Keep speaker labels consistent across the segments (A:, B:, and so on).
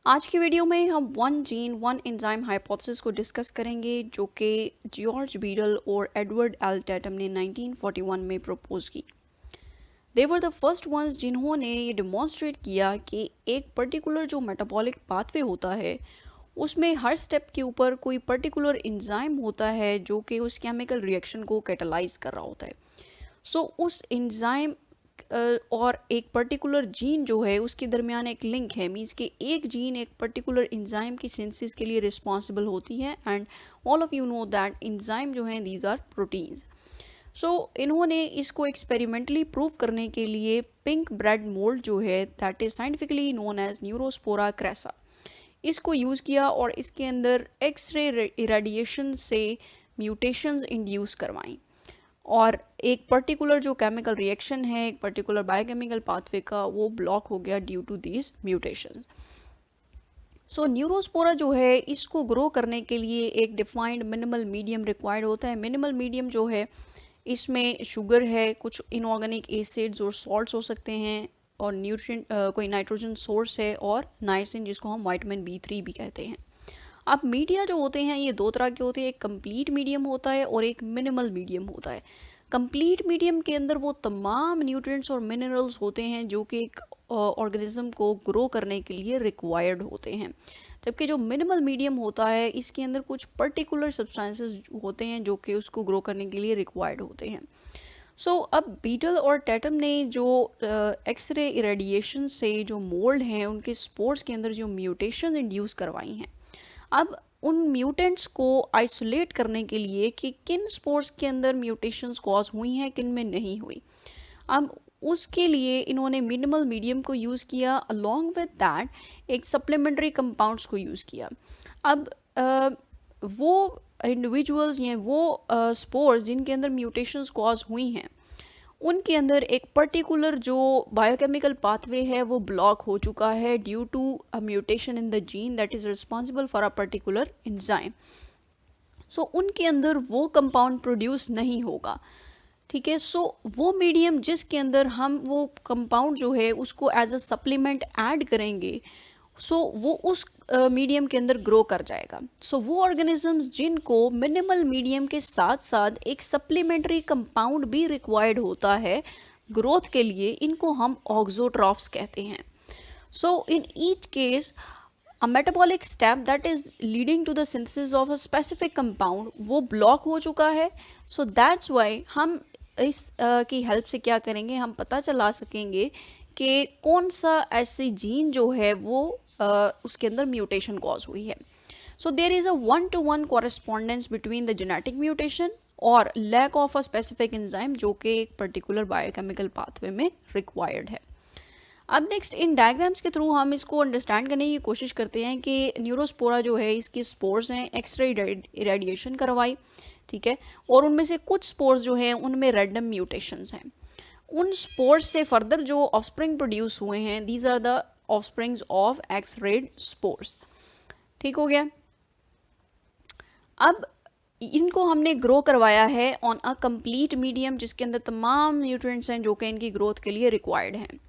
A: आज की वीडियो में हम one gene one enzyme hypothesis को डिस्कस करेंगे जो कि जॉर्ज बीडल और एडवर्ड एल टैटम ने 1941 में प्रपोज की। दे वर द फर्स्ट वंस जिन्होंने ये डिमॉन्स्ट्रेट किया कि एक पर्टिकुलर जो मेटाबॉलिक पाथवे होता है उसमें हर स्टेप के ऊपर कोई पर्टिकुलर एंजाइम होता है जो कि उस केमिकल रिएक्शन को कैटालाइज कर रहा होता है। उस एंजाइम और एक पर्टिकुलर जीन जो है उसके दरमियान एक लिंक है। मीन्स कि एक जीन एक पर्टिकुलर एंजाइम की सिंथेसिस के लिए रिस्पॉन्सिबल होती है and all of you know that enzyme जो हैं दीज आर प्रोटीन्स। इन्होंने इसको एक्सपेरिमेंटली प्रूव करने के लिए पिंक ब्रेड मोल्ड जो है that is scientifically known as Neurospora crassa इसको यूज़ किया और इसके अंदर एक्सरे इरेडिएशन से म्यूटेशंस इंड्यूस करवाई और एक पर्टिकुलर जो केमिकल रिएक्शन है एक पर्टिकुलर बायोकेमिकल पाथवे का वो ब्लॉक हो गया due to these mutations. Neurospora जो है इसको ग्रो करने के लिए एक डिफाइंड मिनिमल मीडियम रिक्वायर्ड होता है। मिनिमल मीडियम जो है इसमें शुगर है, कुछ इनऑर्गेनिक एसिड्स और सॉल्ट्स हो सकते हैं और न्यूट्रिएंट कोई नाइट्रोजन सोर्स है और नाइसिन जिसको हम विटामिन B3 भी कहते हैं। अब मीडिया जो होते हैं ये दो तरह के होते हैं, एक कंप्लीट मीडियम होता है और एक मिनिमल मीडियम होता है। कंप्लीट मीडियम के अंदर वो तमाम न्यूट्रिएंट्स और मिनरल्स होते हैं जो कि एक ऑर्गेनिज्म को ग्रो करने के लिए रिक्वायर्ड होते हैं, जबकि जो मिनिमल मीडियम होता है इसके अंदर कुछ पर्टिकुलर सब्सटेंसेस होते हैं जो कि उसको ग्रो करने के लिए रिक्वायर्ड होते हैं। अब बीटल और टैटम ने जो एक्सरे इरेडिएशन से जो मोल्ड हैं उनके स्पोर्स के अंदर जो म्यूटेशन इंड्यूस करवाई हैं, अब उन म्यूटेंट्स को आइसोलेट करने के लिए कि किन स्पोर्स के अंदर म्यूटेशंस कॉज हुई हैं किन में नहीं हुई, अब उसके लिए इन्होंने मिनिमल मीडियम को यूज़ किया। अलोंग विद दैट एक सप्लीमेंट्री कंपाउंड्स को यूज़ किया। अब वो इंडिविजुअल्स या वो स्पोर्स जिनके अंदर म्यूटेशंस कॉज हुई हैं उनके अंदर एक पर्टिकुलर जो बायोकेमिकल पाथवे है वो ब्लॉक हो चुका है due to a mutation in the gene that is responsible for a particular enzyme. उनके अंदर वो कंपाउंड प्रोड्यूस नहीं होगा। ठीक है, वो मीडियम जिसके अंदर हम वो कंपाउंड जो है उसको एज अ सप्लीमेंट ऐड करेंगे वो उस मीडियम के अंदर ग्रो कर जाएगा। वो ऑर्गेनिजम्स जिनको मिनिमल मीडियम के साथ साथ एक सप्लीमेंट्री कंपाउंड भी रिक्वायर्ड होता है ग्रोथ के लिए, इनको हम ऑक्सोट्रॉफ्स कहते हैं। In each case a metabolic step that is leading to the synthesis of a specific compound वो ब्लॉक हो चुका है। that's why हम इस की हेल्प से क्या करेंगे, हम पता चला सकेंगे कि कौन सा ऐसी जीन जो है वो उसके अंदर म्यूटेशन कॉज हुई है। There is a 1-to-1 correspondence between the genetic mutation और lack of a specific enzyme जो कि एक पर्टिकुलर बायोकेमिकल पाथवे में रिक्वायर्ड है। अब नेक्स्ट इन डायग्राम्स के थ्रू हम इसको अंडरस्टैंड करने की कोशिश करते हैं कि न्यूरोस्पोरा जो है इसकी स्पोर्स हैं, एक्सरे इरेडिएशन करवाई, ठीक है, और उनमें से कुछ स्पोर्स जो हैं उनमें रैंडम म्यूटेशंस हैं। उन स्पोर्स से फर्दर जो ऑफस्प्रिंग प्रोड्यूस हुए हैं these are the offsprings of x rayed spores. ठीक हो गया। अब इनको हमने ग्रो करवाया है ऑन अ कंप्लीट मीडियम जिसके अंदर तमाम न्यूट्रिएंट्स हैं जो कि इनकी ग्रोथ के लिए रिक्वायर्ड हैं।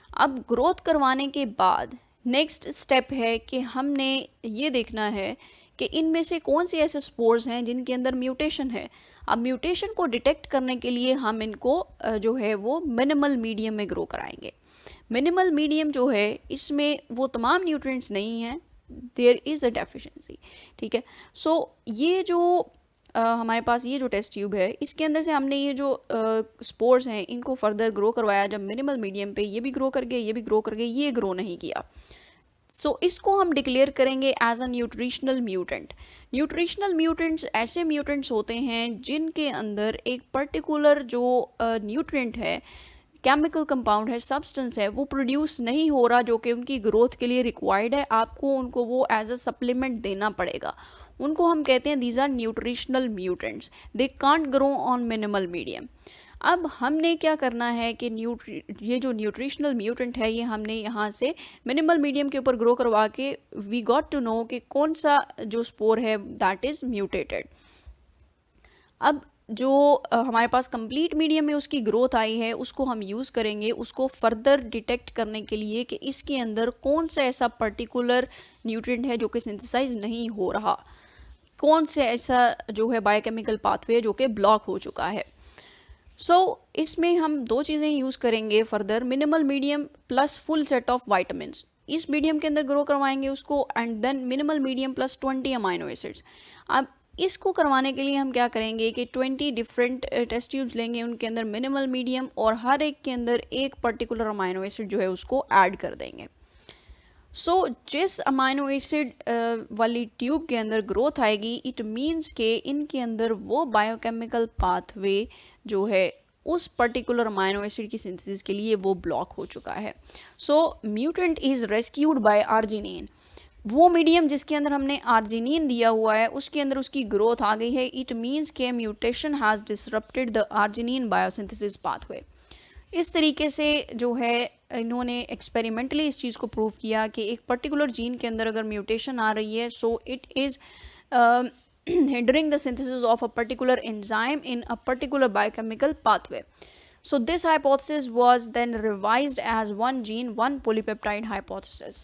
A: अब ग्रोथ करवाने के बाद नेक्स्ट स्टेप है कि हमने ये देखना है कि इनमें से कौन से ऐसे स्पोर्स हैं जिनके अंदर म्यूटेशन है। अब म्यूटेशन को डिटेक्ट करने के लिए हम इनको जो है वो मिनिमल मीडियम में ग्रो कराएंगे। मिनिमल मीडियम जो है इसमें वो तमाम न्यूट्रिएंट्स नहीं हैं, देयर इज़ अ डेफिशिएंसी। ठीक है, ये जो हमारे पास ये जो टेस्ट ट्यूब है इसके अंदर से हमने ये जो स्पोर्स हैं इनको फर्दर ग्रो करवाया जब मिनिमल मीडियम पे, ये भी ग्रो कर गए, ये भी ग्रो कर गए, ये ग्रो नहीं किया। इसको हम डिक्लेयर करेंगे as a nutritional mutant. Nutritional mutants ऐसे म्यूटेंट्स होते हैं जिनके अंदर एक पर्टिकुलर जो न्यूट्रिएंट है, केमिकल कंपाउंड है, सब्सटेंस है, वो प्रोड्यूस नहीं हो रहा जो कि उनकी ग्रोथ के लिए रिक्वायर्ड है। आपको उनको वो एज अ सप्लीमेंट देना पड़ेगा। उनको हम कहते हैं these are nutritional mutants, they can't grow on minimal medium. अब हमने क्या करना है कि ये जो न्यूट्रिशनल म्यूटेंट है ये हमने यहाँ से मिनिमल मीडियम के ऊपर ग्रो करवा के वी गॉट टू नो कि कौन सा जो स्पोर है दैट इज़ म्यूटेटेड। अब जो हमारे पास कंप्लीट मीडियम में उसकी ग्रोथ आई है उसको हम यूज़ करेंगे उसको फर्दर डिटेक्ट करने के लिए कि इसके अंदर कौन सा ऐसा पर्टिकुलर न्यूट्रिएंट है जो कि सिंथेसाइज नहीं हो रहा, कौन से ऐसा जो है बायोकेमिकल पाथवे जो कि ब्लॉक हो चुका है। इसमें हम दो चीज़ें यूज़ करेंगे further, minimal medium plus full set of vitamin. इस मीडियम के अंदर ग्रो करवाएंगे उसको, and then minimal medium plus 20 amino acids. अब इसको करवाने के लिए हम क्या करेंगे कि 20 डिफरेंट टेस्ट ट्यूब्स लेंगे, उनके अंदर मिनिमल मीडियम और हर एक के अंदर एक पर्टिकुलर अमाइनो एसिड जो है उसको ऐड कर देंगे। जिस अमाइनो एसिड वाली ट्यूब के अंदर ग्रोथ आएगी, इट मीन्स के इनके अंदर वो बायोकेमिकल पाथवे जो है उस पर्टिकुलर अमाइनो एसिड की सिंथेसिस के लिए वो ब्लॉक हो चुका है। Mutant is rescued bye arginine. वो मीडियम जिसके अंदर हमने आर्जिनिन दिया हुआ है उसके अंदर उसकी ग्रोथ आ गई है, इट मीन्स के mutation has disrupted the arginine biosynthesis pathway. इस तरीके से जो है इन्होंने एक्सपेरिमेंटली इस चीज़ को प्रूव किया कि एक पर्टिकुलर जीन के अंदर अगर म्यूटेशन आ रही है, so it is hindering the synthesis of a particular enzyme in a particular biochemical pathway. So this hypothesis was then revised as one gene, one polypeptide hypothesis.